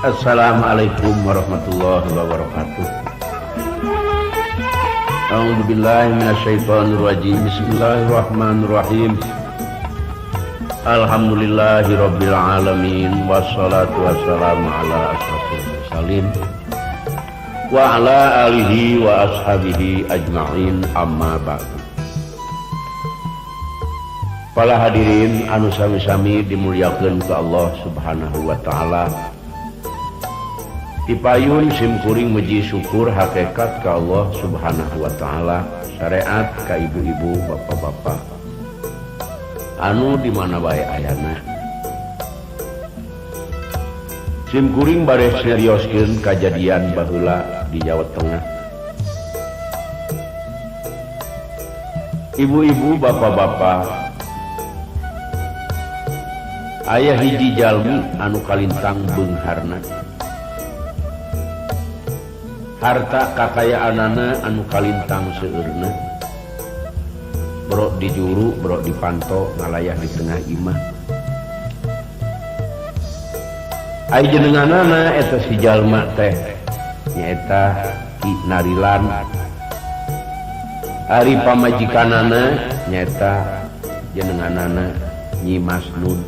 Assalamualaikum warahmatullahi wabarakatuh. A'udzubillahi minasyaitonirrajim. Bismillahirrahmanirrahim. Alhamdulillahirabbil alamin wassalatu wassalamu ala asyrofil mursalin wa ala alihi wa ashabihi ajma'in, amma ba'du. Para hadirin anu sami-sami dimuliakeun ku Allah Subhanahu wa taala. Dipayun simkuring muji syukur hakikat ka Allah Subhanahu wa taala, syariat ka ibu-ibu, bapak-bapak anu di mana bae ayana. Simkuring bare serioskeun kajadian baheula di Jawa Tengah. Ibu-ibu, bapak-bapak, aya hiji jalmi anu kalintang beungharna. Harta kakayaanana anu kalintang seueurna, brok dijuru, brok dipanto, ngalayah di tengah imah. Ai jenenganana eta si jalma teh nyaeta Ki Narilan. Ari pamajikanana nyaeta jenenganana Nyi Masnud.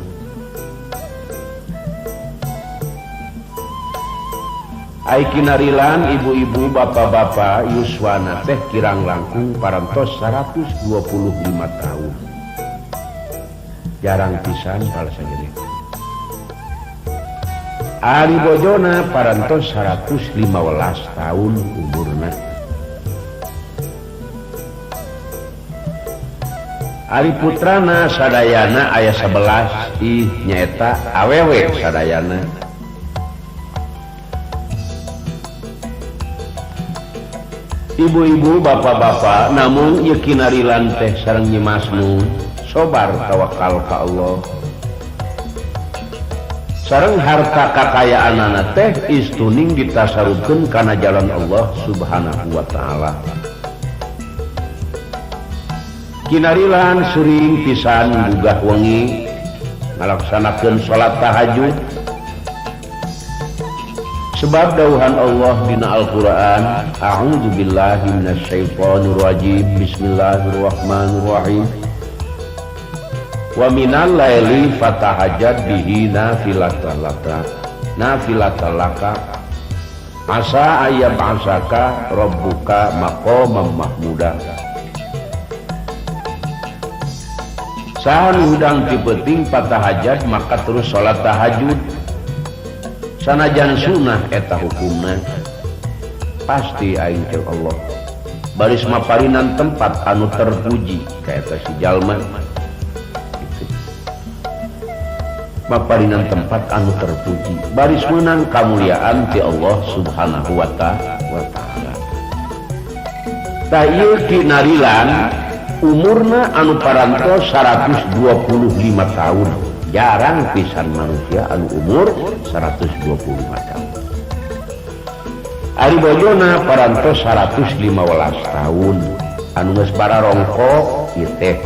Ai Ki Narilan, ibu-ibu, bapak-bapak, yuswana teh kirang langkung parantos 125 tahun. Jarang pisan pal sagede. Ari bojona parantos 115 tahun umurna. Ari putrana sadayana aya 11, nyaeta awewe sadayana. Ibu-ibu, bapak-bapak, namun ieu Ki Narilan teh sareng Nyi Masnud sobar tawakal ka Allah. Sareng harta kakayaanana teh istuning ditasarufkeun kana jalan Allah Subhanahu wa taala. Ki Narilan seuring pisan gugah wengi ngalaksanakeun salat tahajud. Sebab dauhan Allah dina Al-Quran, a'udzubillahi minasyaitonirrajim, bismillahirrahmanirrahim. Wa minal laili fatahajjad bihi nafilatalaka asa ayyab'asaka rabbuka maqaman mahmuda. Sahan hudang tipeting patahajjad maka terus salat tahajud. Sanajan sunnah eta hukumna pasti aing teh Allah baris maparinan tempat anu terpuji ka eta si jalma. Maparinan tempat anu terpuji baris meunang kamuliaan ti Allah Subhanahu wa taala. Da ieu Ki Narilan umurna anu parantos 125 tahun. Jarang pisan manusia anu umur 125 tahun. Ari bojona parantos 115 tahun. Anu geus pararongko ieu teh.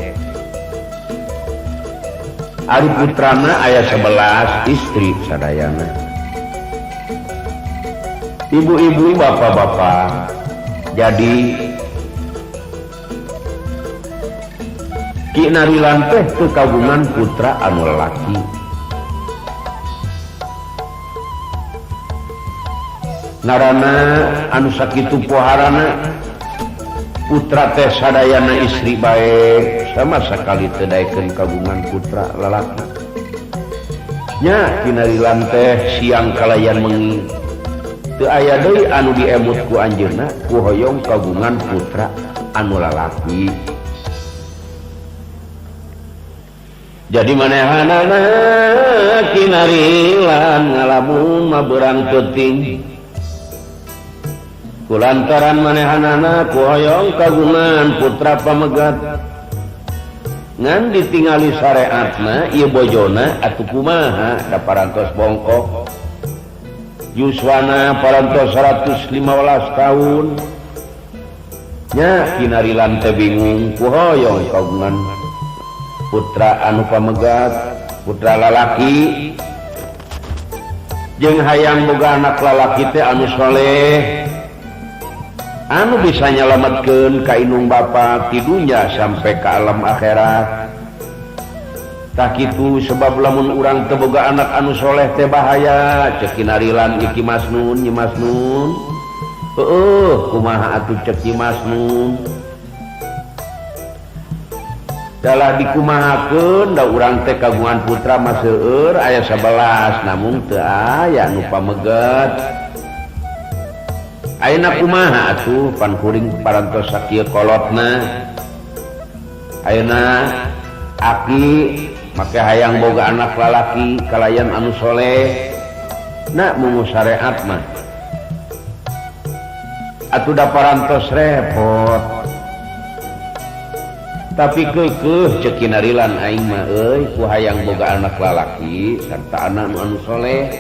Ari putrana aya 11, istri sadayana. Ibu-ibu, bapak-bapak, jadi Ki Narilan teh teu kagungan putra anu lalaki. Ngaranna anu sakitu poharana putra teh sadayana istri bae sama sakali teu daekeun kagungan putra lalaki. Nya Ki Narilan teh siang kalayan mengi teu aya deui anu diemut ku anjeunna ku hoyong kagungan putra anu lalaki. Jadi manehanana Ki Narilan ngalamun mabeurang teuting kulantaran manehanana ku hoyong kagungan putra pamegat ngan ditingali syariatna ieu bojona atuh kumaha da parantos bongkok yuswana parantos 115 tahun. Nya Ki Narilan teh bingung ku hoyong kagungan putra anu pamegat, putra lalaki jeung hayang boga anak lalaki teh anu soleh anu bisa nyalametkeun ka indung bapa ti dunya sampai ka alam akhirat. Tak kitu sebab lamun urang teu boga anak anu soleh teh bahaya cek kinarilan iki Masnun Nyi Masnun. Kumaha atuh cek Nyi Masnun? Dalah dikumahakeun da urang teh kagungan putra mah seueur aya 11 namun teu aya nu pameget. Ayeuna kumaha atuh pan kuring parantos sakieu kolotna. Ayeuna aki make hayang boga anak lalaki kalayan anu soleh na mungu syariat mah atuh da parantos repot. Tapi keukeuh ceuk kinarilan aing mah euy ku hayang boga anak lalaki sarta anak anu soleh.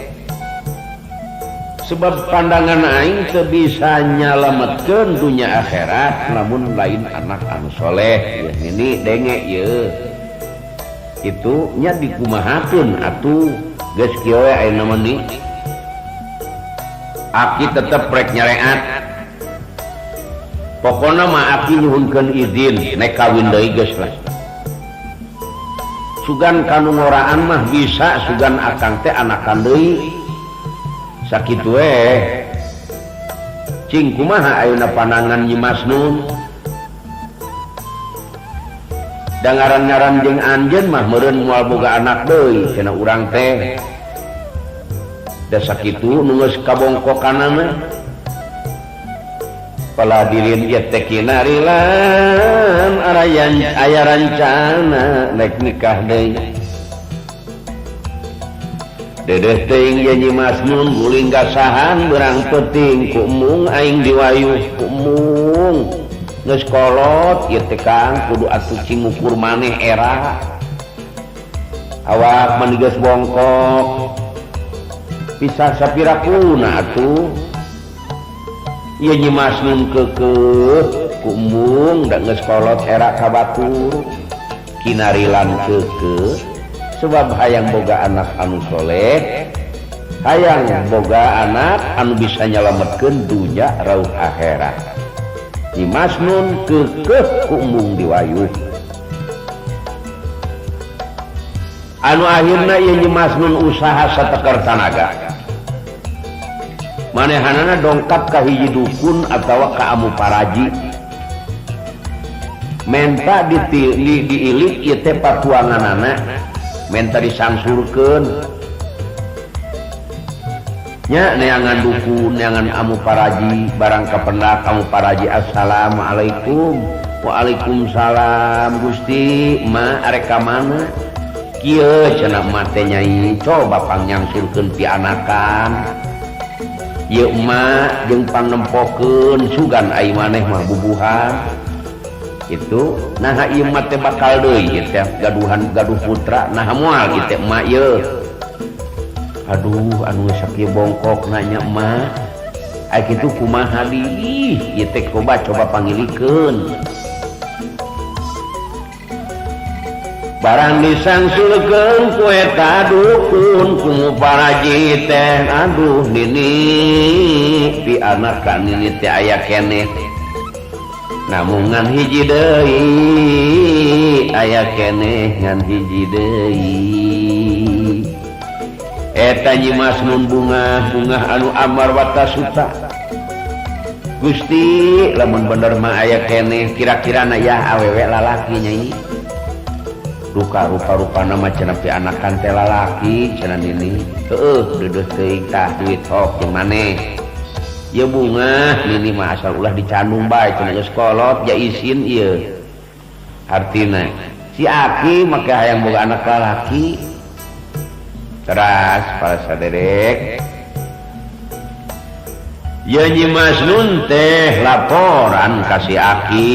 Sebab pandangan aing teu bisa nyalametkeun dunya akhirat lamun lain anak anu soleh. Ya ini denge ye. Itu nya dikumahakeun atuh geus kieu we ayeuna meuni. Aki tetep rek nyareat. Pokona mah aki nyuhunkeun izin nek kawin deui geus lah. Sugan kanu ngoraan mah bisa sugan akang teh anakan deui. Sakitu we. Cing kumaha ayeuna panangan Nyi Masnun? Da ngaran-ngaran jeung anjeun mah meureun moal boga anak deui cenah urang teh. Da sakitu nu geus kabongkokanana paladirin ieu teh kinarilan aya rancana naik nikah deui. Dedeh teuing Nyi Masnun guling gasahan berang penting ku mung aing diwayuh ku mung. Geus kolot ieu teh Kang kudu atuh cing ngukur maneh era. Awak mani geus bongkok. Pisah sapira kuna atuh. Ieu Nyi Masnun keukeuh ku mung da geus kolot era ka batur. Kinarilan keukeuh sebab hayang boga anak anu soleh. Hayang boga anak anu bisa nyalametkeun dunya rauh akhirat. Nyi Masnun keukeuh ku embung diwayuh. Anu akhirna ieu Nyi Masnun usaha satekar tanaga. Manehanana dongkap ka hiji dukun atawa ka amu paraji. Menta diilik ieu teh patuanganana, menta disangsurkeun. Nya neangan dukun neangan amu paraji barang kapendak amu paraji assalamualaikum. Waalaikumsalam Gusti ma arek ka mana kieu cenah mah teh Nyai coba pangyangsurkeun ti anakan ieu emak jeung pangnempokeun sugan ai maneh mah bubuhan itu nah ieu mah teh bakal deui ieu teh gaduh putra nah moal ieu teh emak ieu. Aduh anu sakieu bongkok nanya emak ai kitu kumaha di ieu teh coba pangilikeun barang disangsulkeun ku eta dukun kumu paraji teh aduh nini pi anak ka nini teh aya keneh namun ngan hiji deui aya keneh ngan hiji deui. Eta Nyi Masnun bunga anu amar watasuta. Gusti lamun bener mah aya keneh kira-kirana ya awewe lalaki Nyai. Rupa-rupana mah cenah pi anakan teh lalaki cenah nini. Heueuh deudeuh teuing tah duit sok jeung maneh. Ieu bunga nini mah asal ulah dicandung bae cenah geus kolot ja isin ieu. Artina si aki make hayang boga anak lalaki. Teras para saderek ya Nyi Masnun teh laporan ka si Aki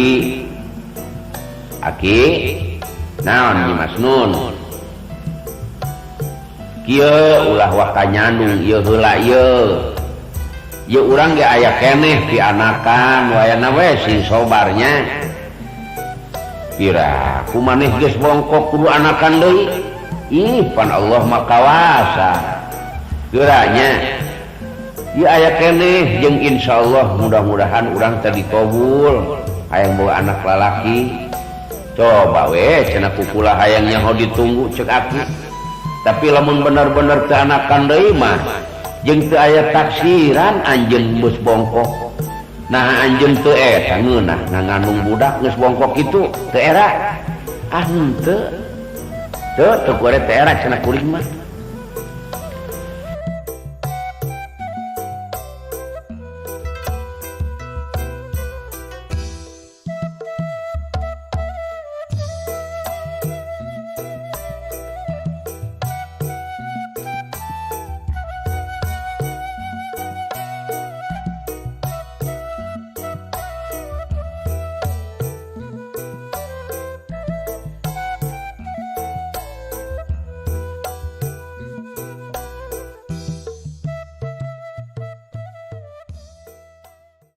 naon Nyi Masnun kieu ulah waka nyandung ieu heula ieu urang ge aya keneh ti anakan wayana we sing sobarnya pira kumaneh geus bongkok kudu anakan deui. Ih pan Allah mah kawasa geranya ya aya keneh jeung insyaallah mudah-mudahan urang tadi kabul hayang bawa anak lalaki coba we cenah kukula hayangnya ho ditunggu cek aku tapi lamun bener-bener teu anakan deui mah jeung teu aya taksiran anjeun beus bongkok nah anjeun teu eta ngeunah ngandung budak geus bongkok kitu teu era henteu teu kuare teu era cenah kuring mah